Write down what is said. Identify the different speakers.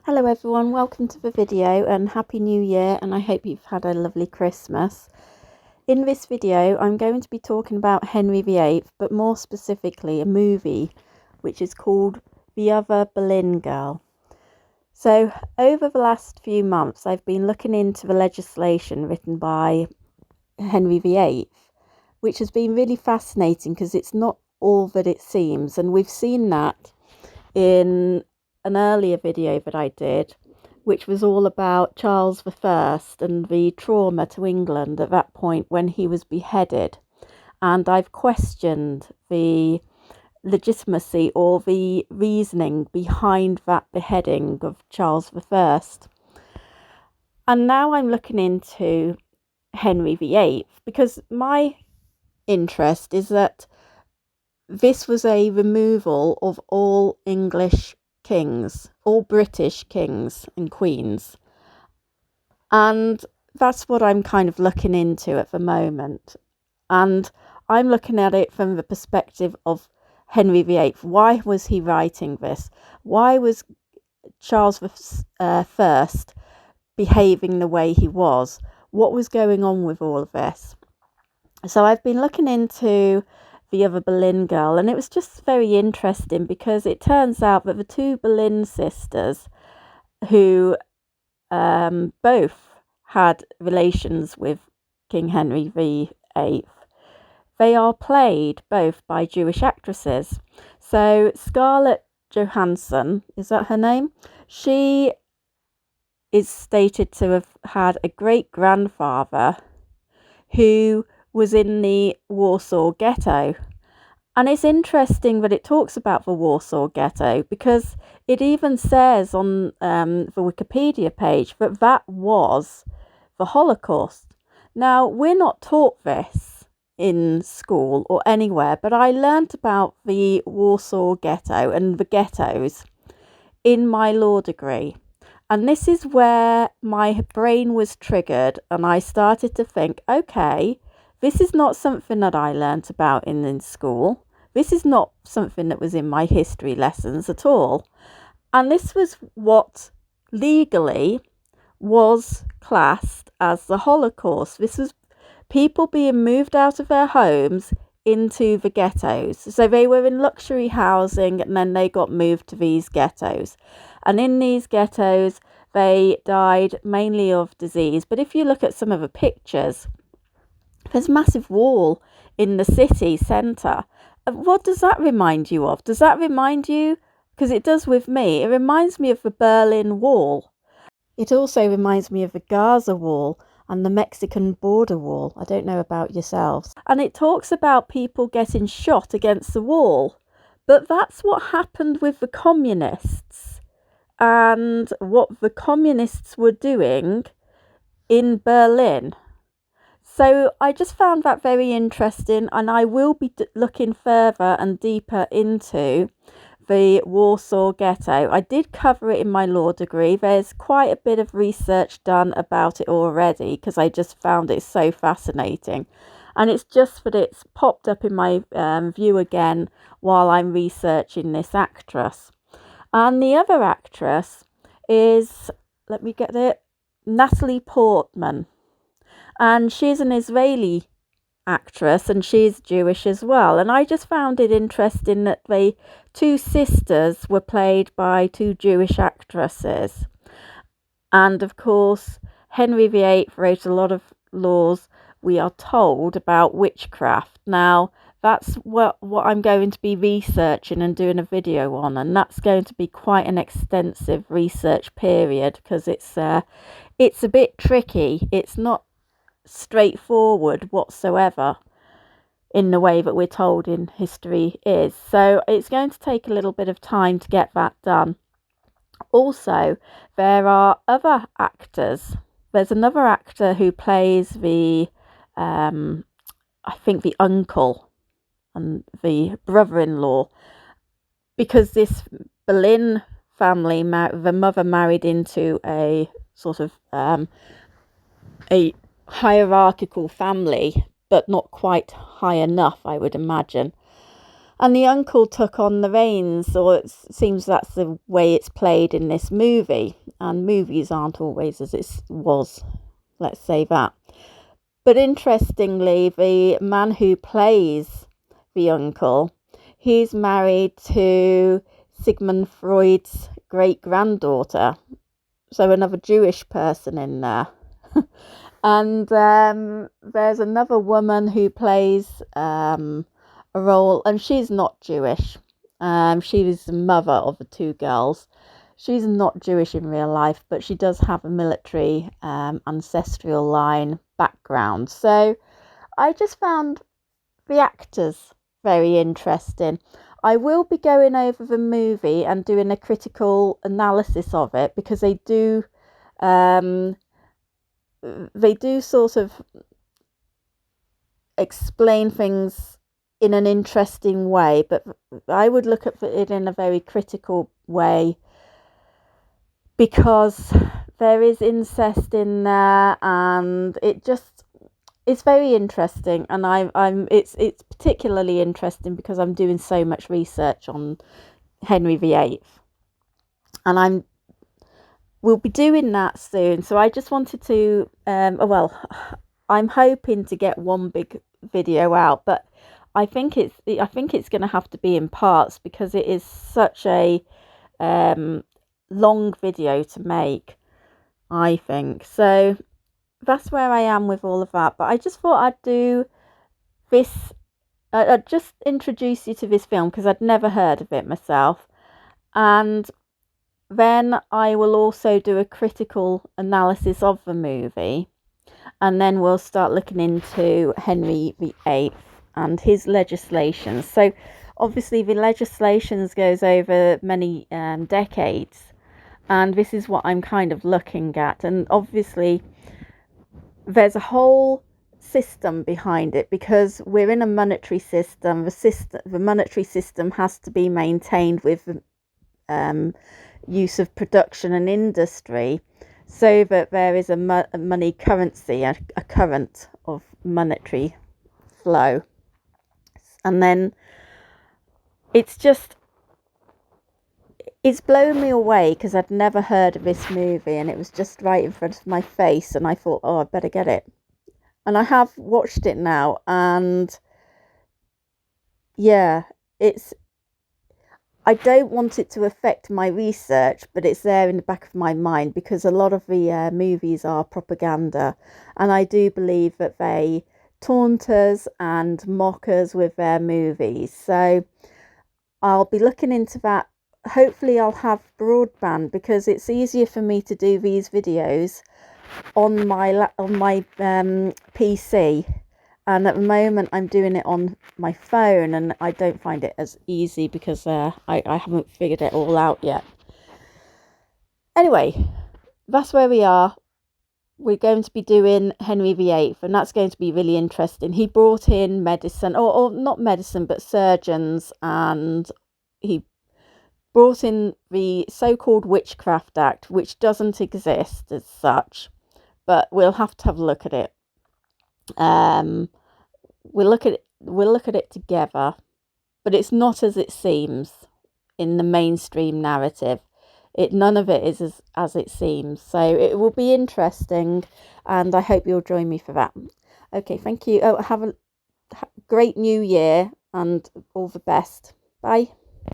Speaker 1: Hello everyone, welcome to the video and Happy New Year, and I hope you've had a lovely Christmas. In this video I'm going to be talking about Henry VIII, but more specifically a movie which is called The Other Boleyn Girl. So over the last few months I've been looking into the legislation written by Henry VIII, which has been really fascinating because it's not all that it seems, and we've seen that in an earlier video that I did, which was all about Charles I and the trauma to England at that point when he was beheaded. And I've questioned the legitimacy or the reasoning behind that beheading of Charles I. And now I'm looking into Henry VIII because my interest is that this was a removal of all English kings, all British kings and queens. And that's what I'm kind of looking into at the moment. And I'm looking at it from the perspective of Henry VIII. Why was he writing this? Why was Charles I behaving the way he was? What was going on with all of this? So I've been looking into The Other Boleyn Girl, and it was just very interesting because it turns out that the two Boleyn sisters, who both had relations with King Henry VIII, they are played both by Jewish actresses. So Scarlett Johansson, is that her name? She is stated to have had a great-grandfather who was in the Warsaw Ghetto. And it's interesting that it talks about the Warsaw Ghetto because it even says on the Wikipedia page that that was the Holocaust. Now, we're not taught this in school or anywhere, but I learnt about the Warsaw Ghetto and the ghettos in my law degree. And this is where my brain was triggered and I started to think, okay, this is not something that I learnt about in school. This is not something that was in my history lessons at all. And this was what legally was classed as the Holocaust. This was people being moved out of their homes into the ghettos. So they were in luxury housing and then they got moved to these ghettos. And in these ghettos, they died mainly of disease. But if you look at some of the pictures, there's a massive wall in the city centre. What does that remind you of? Does that remind you? Because it does with me. It reminds me of the Berlin Wall. It also reminds me of the Gaza Wall and the Mexican border wall. I don't know about yourselves. And it talks about people getting shot against the wall. But that's what happened with the communists and what the communists were doing in Berlin. So I just found that very interesting, and I will be looking further and deeper into the Warsaw Ghetto. I did cover it in my law degree. There's quite a bit of research done about it already because I just found it so fascinating. And it's just that it's popped up in my view again while I'm researching this actress. And the other actress is, let me get it, Natalie Portman. And she's an Israeli actress and she's Jewish as well. And I just found it interesting that the two sisters were played by two Jewish actresses. And of course, Henry VIII wrote a lot of laws, we are told, about witchcraft. Now, that's what I'm going to be researching and doing a video on. And that's going to be quite an extensive research period because it's a bit tricky. It's not straightforward whatsoever in the way that we're told in history is. So it's going to take a little bit of time to get that done. Also, there are other actors. There's another actor who plays the I think the uncle and the brother-in-law, because this Boleyn family, the mother married into a sort of a hierarchical family, but not quite high enough, I would imagine. And the uncle took on the reins, or it seems that's the way it's played in this movie. And movies aren't always as it was, let's say that. But interestingly, the man who plays the uncle, he's married to Sigmund Freud's great-granddaughter. So another Jewish person in there. And there's another woman who plays a role, and she's not Jewish. She was the mother of the two girls. She's not Jewish in real life, but she does have a military ancestral line background. So I just found the actors very interesting. I will be going over the movie and doing a critical analysis of it, because they do sort of explain things in an interesting way, but I would look at it in a very critical way, because there is incest in there, and it's very interesting. And it's particularly interesting because I'm doing so much research on Henry VIII, and we'll be doing that soon. So I just wanted to I'm hoping to get one big video out, but I think it's going to have to be in parts, because it is such a long video to make, I think. So that's where I am with all of that. But I just thought I'd do this. I'd just introduce you to this film, because I'd never heard of it myself, and then I will also do a critical analysis of the movie, and then we'll start looking into Henry VIII and his legislation. So obviously the legislations goes over many decades, and this is what I'm kind of looking at. And obviously there's a whole system behind it, because we're in a monetary system. The monetary system has to be maintained with use of production and industry, so that there is a money currency, a current of monetary flow. And then it's blown me away, because I'd never heard of this movie, and it was just right in front of my face, and I thought, oh, I better get it. And I have watched it now, and yeah, I don't want it to affect my research, but it's there in the back of my mind, because a lot of the movies are propaganda, and I do believe that they taunt us and mock us with their movies. So I'll be looking into that. Hopefully I'll have broadband, because it's easier for me to do these videos on my PC. And at the moment I'm doing it on my phone, and I don't find it as easy, because I haven't figured it all out yet. Anyway, that's where we are. We're going to be doing Henry VIII, and that's going to be really interesting. He brought in medicine, or not medicine, but surgeons, and he brought in the so-called Witchcraft Act, which doesn't exist as such, but we'll have to have a look at it. We'll look at it together, but it's not as it seems in the mainstream narrative. None of it is as it seems. So it will be interesting, and I hope you'll join me for that. Okay, thank you. Have a great new year, and all the best. Bye.